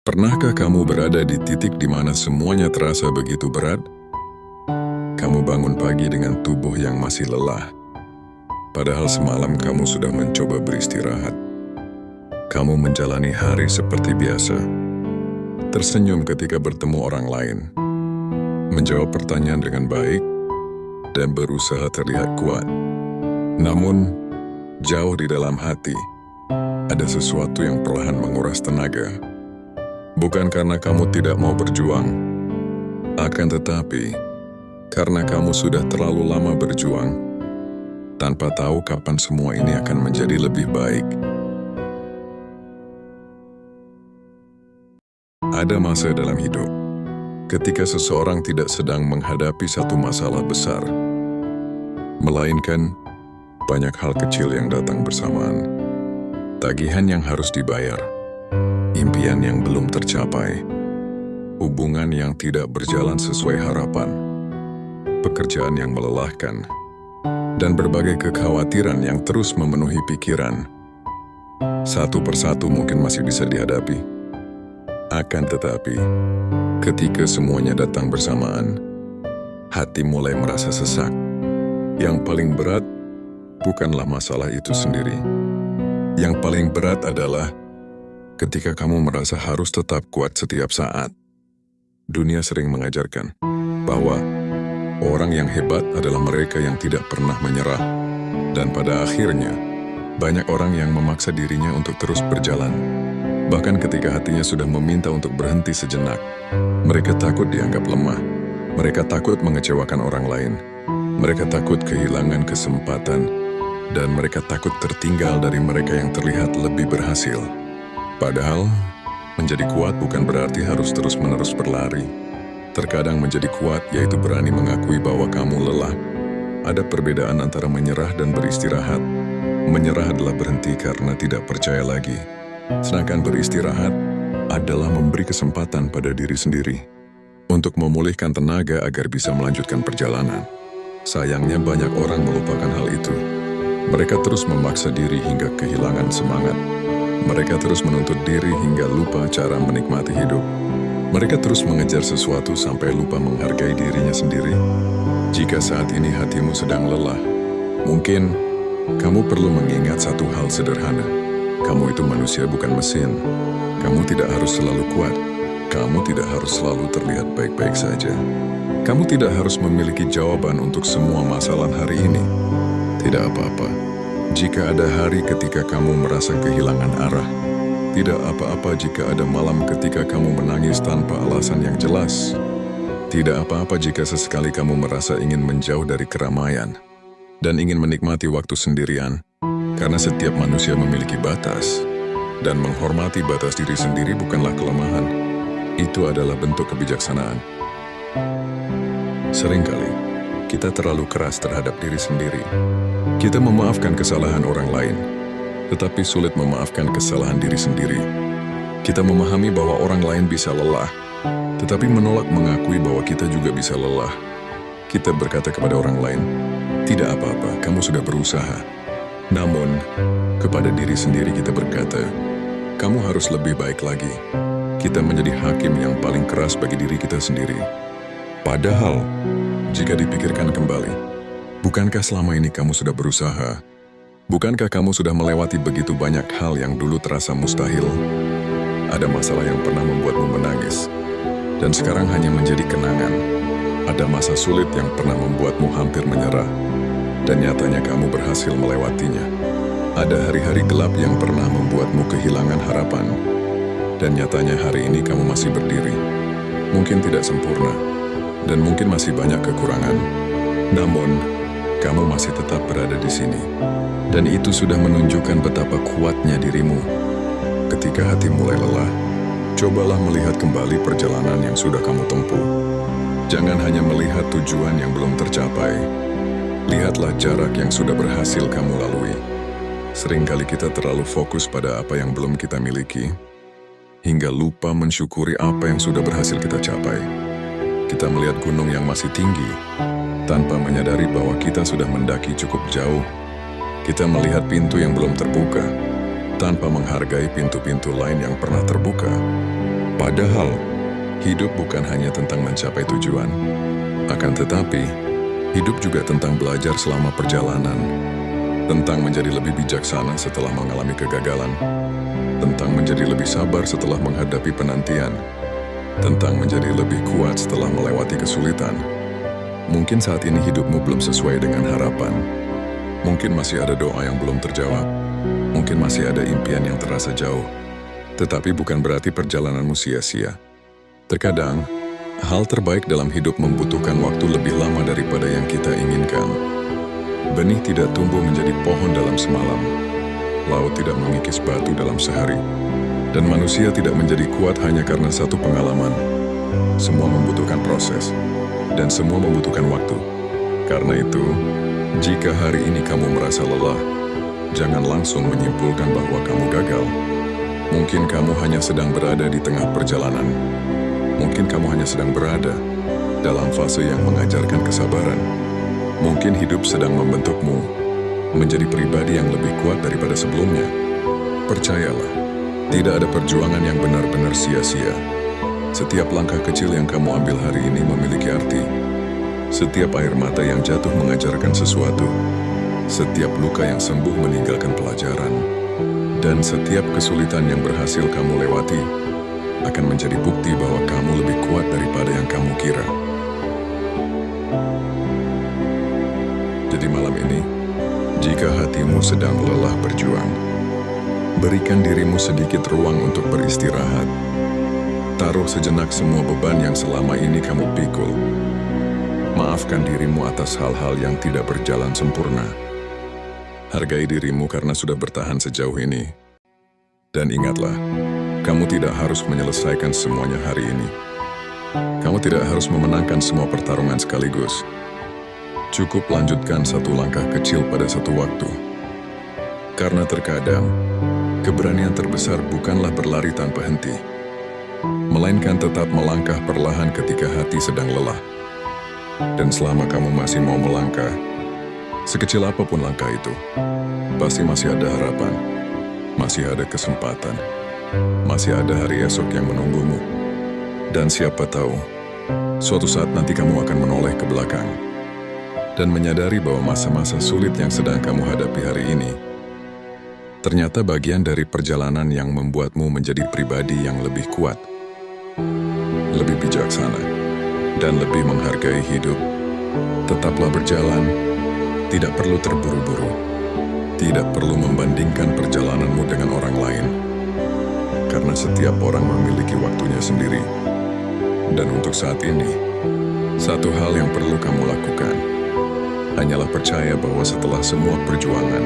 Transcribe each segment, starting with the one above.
Pernahkah kamu berada di titik di mana semuanya terasa begitu berat? Kamu bangun pagi dengan tubuh yang masih lelah, padahal semalam kamu sudah mencoba beristirahat. Kamu menjalani hari seperti biasa, tersenyum ketika bertemu orang lain, menjawab pertanyaan dengan baik, dan berusaha terlihat kuat. Namun, jauh di dalam hati, ada sesuatu yang perlahan menguras tenaga. Bukan karena kamu tidak mau berjuang, akan tetapi karena kamu sudah terlalu lama berjuang, tanpa tahu kapan semua ini akan menjadi lebih baik. Ada masa dalam hidup, ketika seseorang tidak sedang menghadapi satu masalah besar, melainkan banyak hal kecil yang datang bersamaan. Tagihan yang harus dibayar, impian yang belum tercapai, hubungan yang tidak berjalan sesuai harapan, pekerjaan yang melelahkan, dan berbagai kekhawatiran yang terus memenuhi pikiran. Satu persatu mungkin masih bisa dihadapi. Akan tetapi, ketika semuanya datang bersamaan, hati mulai merasa sesak. Yang paling berat bukanlah masalah itu sendiri. Yang paling berat adalah ketika kamu merasa harus tetap kuat setiap saat. Dunia sering mengajarkan bahwa orang yang hebat adalah mereka yang tidak pernah menyerah. Dan pada akhirnya, banyak orang yang memaksa dirinya untuk terus berjalan. Bahkan ketika hatinya sudah meminta untuk berhenti sejenak, mereka takut dianggap lemah. Mereka takut mengecewakan orang lain. Mereka takut kehilangan kesempatan. Dan mereka takut tertinggal dari mereka yang terlihat lebih berhasil. Padahal, menjadi kuat bukan berarti harus terus-menerus berlari. Terkadang menjadi kuat yaitu berani mengakui bahwa kamu lelah. Ada perbedaan antara menyerah dan beristirahat. Menyerah adalah berhenti karena tidak percaya lagi. Sedangkan beristirahat adalah memberi kesempatan pada diri sendiri untuk memulihkan tenaga agar bisa melanjutkan perjalanan. Sayangnya banyak orang melupakan hal itu. Mereka terus memaksa diri hingga kehilangan semangat. Mereka terus menuntut diri hingga lupa cara menikmati hidup. Mereka terus mengejar sesuatu sampai lupa menghargai dirinya sendiri. Jika saat ini hatimu sedang lelah, mungkin kamu perlu mengingat satu hal sederhana. Kamu itu manusia, bukan mesin. Kamu tidak harus selalu kuat. Kamu tidak harus selalu terlihat baik-baik saja. Kamu tidak harus memiliki jawaban untuk semua masalah hari ini. Tidak apa-apa jika ada hari ketika kamu merasa kehilangan arah. Tidak apa-apa jika ada malam ketika kamu menangis tanpa alasan yang jelas. Tidak apa-apa jika sesekali kamu merasa ingin menjauh dari keramaian dan ingin menikmati waktu sendirian. Karena setiap manusia memiliki batas, dan menghormati batas diri sendiri bukanlah kelemahan. Itu adalah bentuk kebijaksanaan. Seringkali kita terlalu keras terhadap diri sendiri. Kita memaafkan kesalahan orang lain, tetapi sulit memaafkan kesalahan diri sendiri. Kita memahami bahwa orang lain bisa lelah, tetapi menolak mengakui bahwa kita juga bisa lelah. Kita berkata kepada orang lain, "Tidak apa-apa, kamu sudah berusaha." Namun, kepada diri sendiri kita berkata, "Kamu harus lebih baik lagi." Kita menjadi hakim yang paling keras bagi diri kita sendiri. Padahal, jika dipikirkan kembali, bukankah selama ini kamu sudah berusaha? Bukankah kamu sudah melewati begitu banyak hal yang dulu terasa mustahil? Ada masalah yang pernah membuatmu menangis, dan sekarang hanya menjadi kenangan. Ada masa sulit yang pernah membuatmu hampir menyerah, dan nyatanya kamu berhasil melewatinya. Ada hari-hari gelap yang pernah membuatmu kehilangan harapan, dan nyatanya hari ini kamu masih berdiri. Mungkin tidak sempurna, dan mungkin masih banyak kekurangan. Namun, kamu masih tetap berada di sini. Dan itu sudah menunjukkan betapa kuatnya dirimu. Ketika hati mulai lelah, cobalah melihat kembali perjalanan yang sudah kamu tempuh. Jangan hanya melihat tujuan yang belum tercapai. Lihatlah jarak yang sudah berhasil kamu lalui. Seringkali kita terlalu fokus pada apa yang belum kita miliki, hingga lupa mensyukuri apa yang sudah berhasil kita capai. Kita melihat gunung yang masih tinggi, tanpa menyadari bahwa kita sudah mendaki cukup jauh. Kita melihat pintu yang belum terbuka, tanpa menghargai pintu-pintu lain yang pernah terbuka. Padahal, hidup bukan hanya tentang mencapai tujuan. Akan tetapi, hidup juga tentang belajar selama perjalanan, tentang menjadi lebih bijaksana setelah mengalami kegagalan, tentang menjadi lebih sabar setelah menghadapi penantian, tentang menjadi lebih kuat setelah melewati kesulitan. Mungkin saat ini hidupmu belum sesuai dengan harapan. Mungkin masih ada doa yang belum terjawab. Mungkin masih ada impian yang terasa jauh. Tetapi bukan berarti perjalananmu sia-sia. Terkadang, hal terbaik dalam hidup membutuhkan waktu lebih lama daripada yang kita inginkan. Benih tidak tumbuh menjadi pohon dalam semalam. Laut tidak mengikis batu dalam sehari. Dan manusia tidak menjadi kuat hanya karena satu pengalaman. Semua membutuhkan proses. Dan semua membutuhkan waktu. Karena itu, jika hari ini kamu merasa lelah, jangan langsung menyimpulkan bahwa kamu gagal. Mungkin kamu hanya sedang berada di tengah perjalanan. Mungkin kamu hanya sedang berada dalam fase yang mengajarkan kesabaran. Mungkin hidup sedang membentukmu menjadi pribadi yang lebih kuat daripada sebelumnya. Percayalah, tidak ada perjuangan yang benar-benar sia-sia. Setiap langkah kecil yang kamu ambil hari ini memiliki arti. Setiap air mata yang jatuh mengajarkan sesuatu. Setiap luka yang sembuh meninggalkan pelajaran. Dan setiap kesulitan yang berhasil kamu lewati akan menjadi bukti bahwa kamu lebih kuat daripada yang kamu kira. Jadi malam ini, jika hatimu sedang lelah berjuang, berikan dirimu sedikit ruang untuk beristirahat. Taruh sejenak semua beban yang selama ini kamu pikul. Maafkan dirimu atas hal-hal yang tidak berjalan sempurna. Hargai dirimu karena sudah bertahan sejauh ini. Dan ingatlah, kamu tidak harus menyelesaikan semuanya hari ini. Kamu tidak harus memenangkan semua pertarungan sekaligus. Cukup lanjutkan satu langkah kecil pada satu waktu. Karena terkadang, keberanian terbesar bukanlah berlari tanpa henti, melainkan tetap melangkah perlahan ketika hati sedang lelah. Dan selama kamu masih mau melangkah, sekecil apapun langkah itu, pasti masih ada harapan, masih ada kesempatan, masih ada hari esok yang menunggumu. Dan siapa tahu, suatu saat nanti kamu akan menoleh ke belakang dan menyadari bahwa masa-masa sulit yang sedang kamu hadapi hari ini ternyata bagian dari perjalanan yang membuatmu menjadi pribadi yang lebih kuat, lebih bijaksana, dan lebih menghargai hidup. Tetaplah berjalan, tidak perlu terburu-buru, tidak perlu membandingkan perjalananmu dengan orang lain, karena setiap orang memiliki waktunya sendiri. Dan untuk saat ini, satu hal yang perlu kamu lakukan hanyalah percaya bahwa setelah semua perjuangan,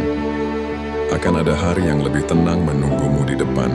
akan ada hari yang lebih tenang menunggumu di depan.